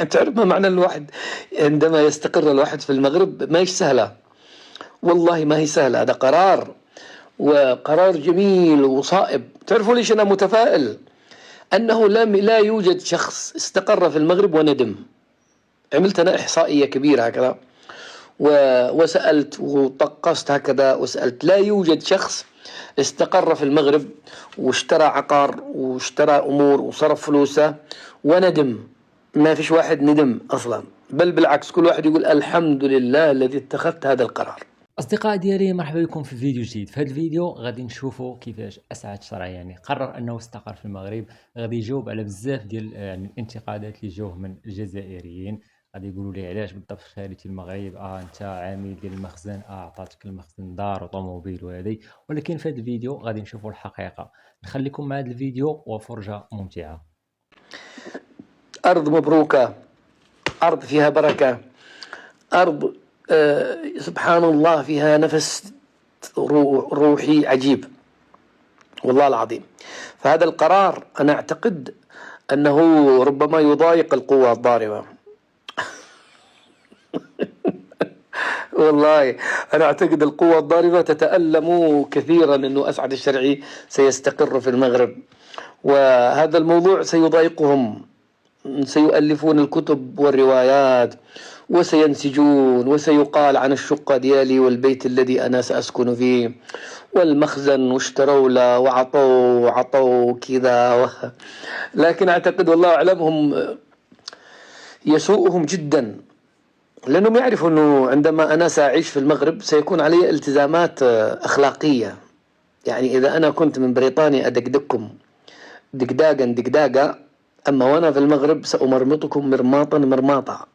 تعرف ما معنى الواحد عندما يستقر الواحد في المغرب؟ ما هيش سهلة، والله ما هي سهلة. هذا قرار، وقرار جميل وصائب. تعرفوا ليش أنا متفائل؟ أنه لا يوجد شخص استقر في المغرب وندم. عملت أنا إحصائية كبيرة هكذا وسألت وطقست هكذا وسألت، لا يوجد شخص استقر في المغرب واشترى عقار واشترى أمور وصرف فلوسه وندم. ما فيش واحد ندم أصلا، بل بالعكس كل واحد يقول الحمد لله الذي اتخذت هذا القرار. أصدقاء ديالي، مرحبا بكم في فيديو جديد. في هذا الفيديو غادي نشوفوا كيفاش أسعد شرعي يعني قرر أنه استقر في المغرب. غادي يجاوب على بزاف ديال يعني الانتقادات اللي جاوه من الجزائريين. غادي يقولوا لي علاش بالضبط خارجتي المغرب، انت عامل ديال المخزن، عطاتك المخزن دار وطوموبيل وهذه. ولكن في هذا الفيديو غادي نشوفوا الحقيقة. نخليكم مع هذا الفيديو وفرجة ممتعة. أرض مبروكة، أرض فيها بركة، أرض سبحان الله فيها نفس روحي عجيب والله العظيم. فهذا القرار أنا أعتقد أنه ربما يضايق القوى الضاربة. والله أنا أعتقد القوى الضاربة تتألم كثيرا أنه أسعد الشرعي سيستقر في المغرب، وهذا الموضوع سيضايقهم. سيؤلفون الكتب والروايات وسينسجون، وسيقال عن الشقة ديالي والبيت الذي أنا سأسكن فيه والمخزن واشتروا له وعطوا كذا لكن أعتقد والله أعلم هم يسوءهم جدا، لأنهم يعرفوا أنه عندما أنا سأعيش في المغرب سيكون علي التزامات أخلاقية. يعني إذا أنا كنت من بريطانيا أدقدقكم دقداقا، أما وأنا في المغرب سأمرمطكم مرماطا.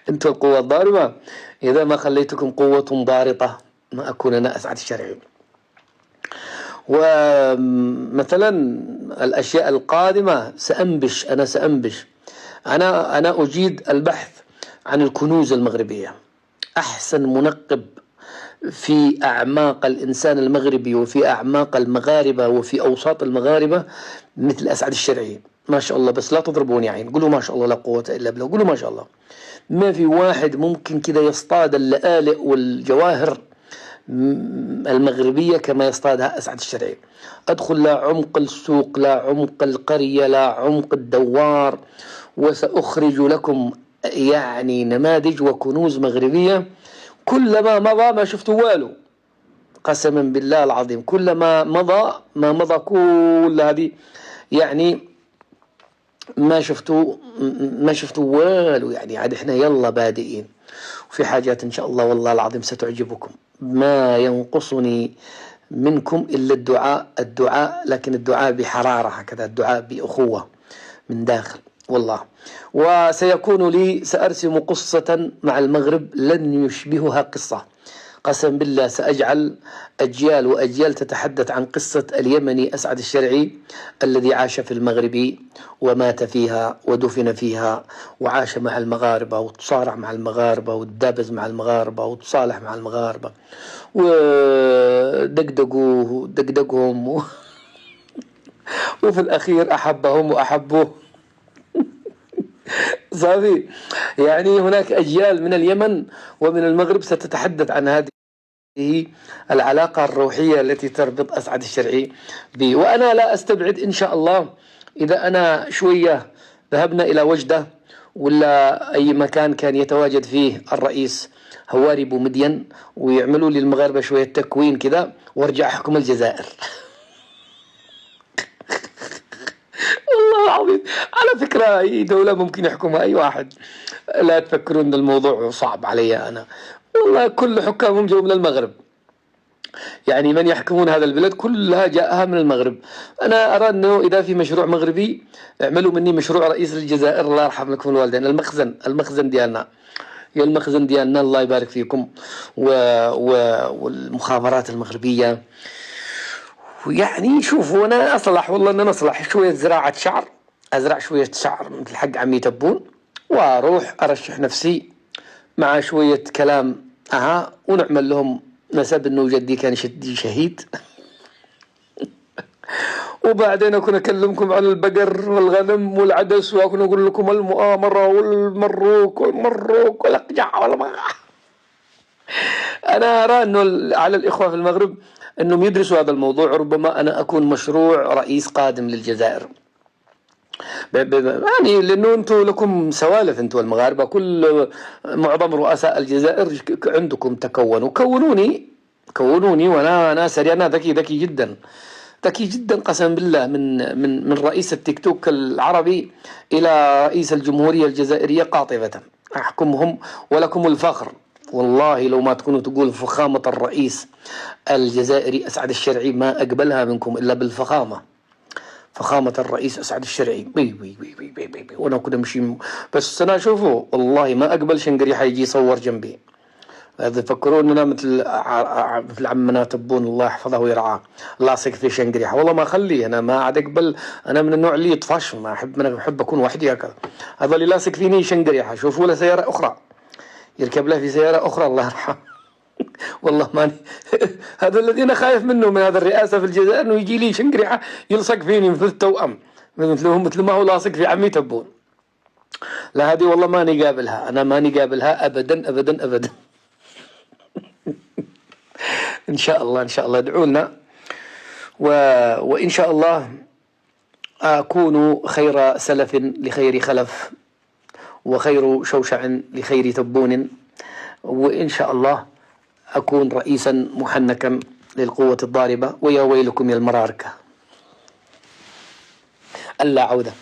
أنتم القوة الضاربة، إذا ما خليتكم قوة ضارطة ما أكون أنا أسعد الشرعي. ومثلا الأشياء القادمة سأنبش. أنا أجيد البحث عن الكنوز المغربية. أحسن منقب في أعماق الإنسان المغربي وفي أعماق المغاربة وفي أوساط المغاربة مثل أسعد الشرعي، ما شاء الله. بس لا تضربوني عين، قولوا ما شاء الله لا قوة إلا بالله، قولوا ما شاء الله. ما في واحد ممكن كذا يصطاد اللآلئ والجواهر المغربية كما يصطادها أسعد الشرعي. أدخل لا عمق السوق، لا عمق القرية، لا عمق الدوار، وسأخرج لكم يعني نماذج وكنوز مغربية كلما مضى ما شفت والو، قسما بالله العظيم. كلما مضى كل هذه يعني ما شفتوا والو. يعني عاد احنا يلا بادئين، وفي حاجات ان شاء الله والله العظيم ستعجبكم. ما ينقصني منكم إلا الدعاء، لكن الدعاء بحرارة هكذا، الدعاء بأخوة من داخل والله. وسيكون لي سأرسم قصة مع المغرب لن يشبهها قصة، قسم بالله. سأجعل أجيال وأجيال تتحدث عن قصة اليمني أسعد الشرعي الذي عاش في المغرب ومات فيها ودفن فيها، وعاش مع المغاربة وتصارع مع المغاربة وتدابز مع المغاربة وتصالح مع المغاربة ودقدقهم وفي الأخير أحبهم وأحبوه. صافي. يعني هناك أجيال من اليمن ومن المغرب ستتحدث عن هذه العلاقة الروحية التي تربط أسعد الشرعي به. وأنا لا أستبعد إن شاء الله إذا أنا شوية ذهبنا إلى وجدة ولا أي مكان كان يتواجد فيه الرئيس هواري بومدين، ويعملوا للمغاربة شوية تكوين كذا، وارجع أحكم الجزائر. والله العظيم على فكرة أي دولة ممكن يحكمها أي واحد، لا تفكرون الموضوع صعب علي أنا. والله كل حكامهم جو من المغرب، يعني من يحكمون هذا البلد كلها جاءها من المغرب. أنا أرى أنه إذا في مشروع مغربي اعملوا مني مشروع رئيس الجزائر، الله يرحم لكم الوالدين. المخزن ديالنا، يا المخزن ديالنا الله يبارك فيكم، والمخابرات المغربية. ويعني شوفوا أنا أصلح، والله أنا أصلح شوية زراعة شعر، أزرع شوية شعر مثل حق عمي تبون، وأروح أرشح نفسي مع شوية كلام ونعمل لهم نسب أنه جدي كان شهيد. وبعدين أكون أكلمكم عن البقر والغنم والعدس، وأكون أقول لكم المؤامرة والمروك والأقجع أنا أرى أنه على الإخوة في المغرب أنهم يدرسوا هذا الموضوع. ربما أنا أكون مشروع رئيس قادم للجزائر، يعني لأنه أنتم لكم سوالف، أنتم المغاربة كل معظم رؤساء الجزائر عندكم تكونوا. كونوني وأنا سريع، أنا ذكي جدا، ذكي جدا قسما بالله، من رئيس التيك توك العربي إلى رئيس الجمهورية الجزائرية قاطبة، أحكمهم ولكم الفخر. والله لو ما تكونوا تقول فخامة الرئيس الجزائري أسعد الشرعي ما أقبلها منكم إلا بالفخامة. فخامة الرئيس أسعد الشرعي بي وأنا كده مشي، بس أنا أشوفه والله ما أقبل شنقريحة يجي يصور جنبي. هذا يفكرون أننا مثل عمنا تبون الله يحفظه ويرعاه لاصق في شنقريحة. والله ما أخليه، أنا ما عاد أقبل، أنا من النوع اللي يطفش، ما أحب أكون وحدي هكذا. هذا اللي لاصق فيني شنقريحة، شوفوا له سيارة أخرى يركب له في سيارة أخرى الله يرحمه. والله ماني هذا الذي أنا خايف منه من هذا الرئاسة في الجزائر، أنه يجي لي شنقريحة يلصق فيني مثل التوأم، مثل ما هو لاصق في عمي تبون. لا هذه والله ماني قابلها، أنا ماني قابلها أبدا أبدا أبدا. إن شاء الله ادعوا لنا، وإن شاء الله أكون خير سلف لخير خلف، وخير شوشع لخير تبون، وإن شاء الله أكون رئيسا محنكا للقوة الضاربة. ويا ويلكم يا المراركة ألا عودة،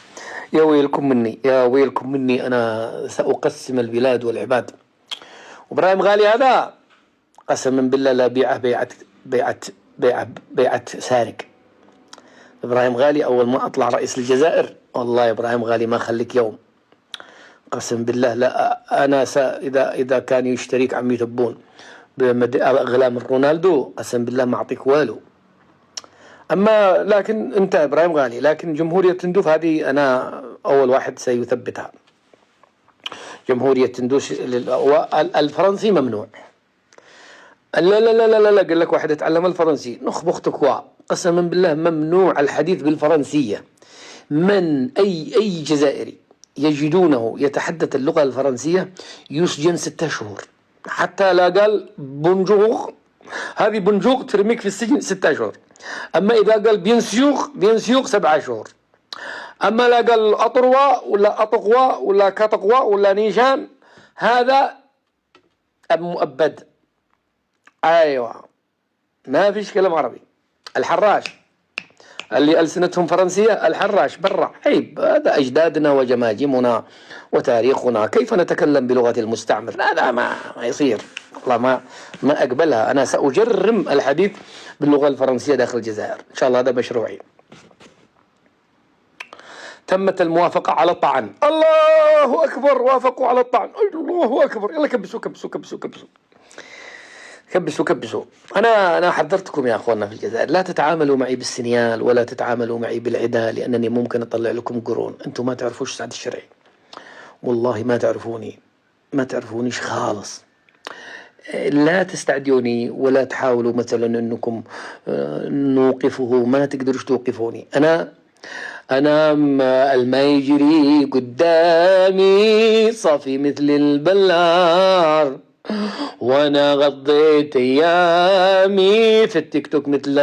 يا ويلكم مني أنا سأقسم البلاد والعباد. وإبراهيم غالي هذا قسما بالله لا بيعة سارق. إبراهيم غالي أول ما أطلع رئيس الجزائر والله إبراهيم غالي ما خليك يوم، قسم بالله. لا أنا إذا كان يشتريك عمي تبون أغلى من رونالدو قسم بالله ما أعطيك والو. أما لكن أنت إبراهيم غالي، لكن جمهورية تندوف هذه أنا أول واحد سيثبتها. جمهورية تندوس الفرنسي ممنوع. لا لا لا لا لا قال لك واحد يتعلم الفرنسي نخبختك قسما بالله ممنوع الحديث بالفرنسية. من أي جزائري يجدونه يتحدث اللغة الفرنسية يسجن 6 شهور. حتى لا قال بونجور، هذه بونجور ترميك في السجن 6 شهور. أما إذا قال بيان سيور 7 شهور. أما لا قال أطروا ولا أطقوا ولا كاتقوا ولا نيشان هذا مؤبد. أيوة ما فيش كلام عربي. الحراش اللي ألسنتهم فرنسية الحراش برا عيب، هذا أجدادنا وجماجمنا وتاريخنا، كيف نتكلم بلغة المستعمر؟ هذا ما يصير، والله ما أقبلها. أنا سأجرم الحديث باللغة الفرنسية داخل الجزائر إن شاء الله، هذا مشروعي. تمت الموافقة على الطعن. الله أكبر، وافقوا على الطعن. الله أكبر، يلا كبسوا كبسوا كبسوا كبسوا كبسوا كبسوا. أنا حذرتكم يا أخواننا في الجزائر، لا تتعاملوا معي بالسنيال ولا تتعاملوا معي بالعدا، لأنني ممكن أطلع لكم قرون. أنتم ما تعرفوش سعد الشرعي، والله ما تعرفونيش خالص. لا تستعدوني ولا تحاولوا مثلا أنكم نوقفه، ما تقدروش توقفوني. أنا الماء يجري قدامي صافي مثل البلار، وانا غضيت ايامي في التيك توك مثل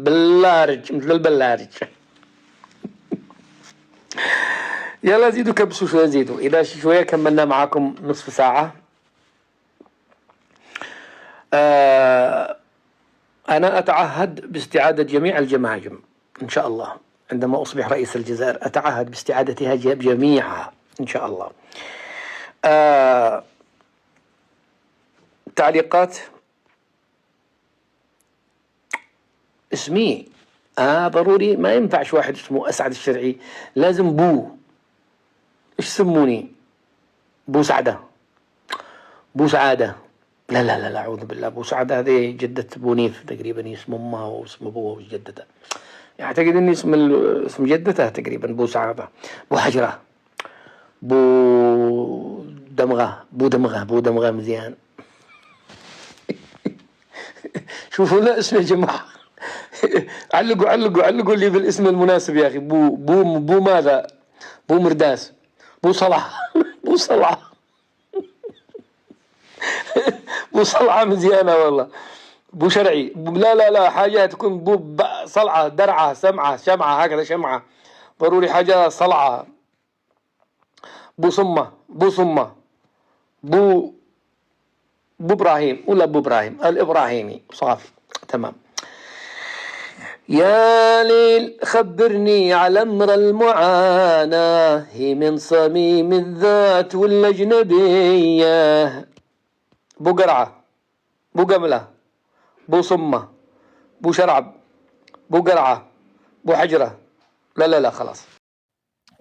البلارج يلا زيدوا كبسوا شويه، زيدوا اذا شويه كملنا معاكم نصف ساعه. انا اتعهد باستعاده جميع الجماجم ان شاء الله عندما اصبح رئيس الجزائر، اتعهد باستعادتها جميعها ان شاء الله. تعليقات اسمي ضروري، ما ينفعش واحد اسمه أسعد الشرعي، لازم بو. ايش سموني؟ بو سعدة، بو سعادة. لا لا لا لا أعوذ بالله. بو سعادة هذه جدة بونيف تقريبا، اسم أمها واسم أبوها وجدتها. أعتقد إني اسم جدتها تقريبا بو سعادة. بو حجرة، بو دمغة مزيان. شوفوا لا اسم يا جماعة، علقوا لي بالاسم المناسب يا اخي. بو ماذا؟ بو مرداس، بو صلعة. بو صلعة. بو صلعة مزيانة والله. بو شرعي. لا حاجة تكون بو صلعة، درعة، سمعة، شمعة، هكذا شمعة ضروري، حاجة صلعة. بو صمة، بو ابراهيم، ولا بو ابراهيم الابراهيمي صافي تمام. يا ليل خبرني على امر المعاناة، هي من صميم الذات والأجنبية. بو قرعة، بو قملة، بو صمة، بو شرعب، بو قرعة، بو حجرة. لا خلاص.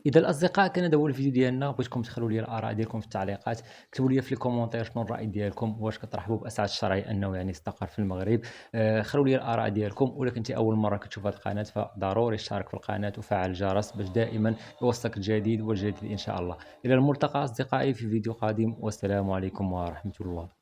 اذا الاصدقاء كان هذا هو الفيديو ديالنا، بغيتكم تخلوا لي الاراء ديالكم في التعليقات، كتبوا لي في الكومونتير شنو الراي ديالكم، واش كترحبوا باسعد الشرعي انه يعني استقر في المغرب. خلوا لي الاراء ديالكم، ولا كنتي اول مره كتشوف هذه القناه فضروري اشترك في القناه وفعل الجرس باش دائما يوصلك الجديد والجديد ان شاء الله. الى الملتقى اصدقائي في فيديو قادم، والسلام عليكم ورحمه الله.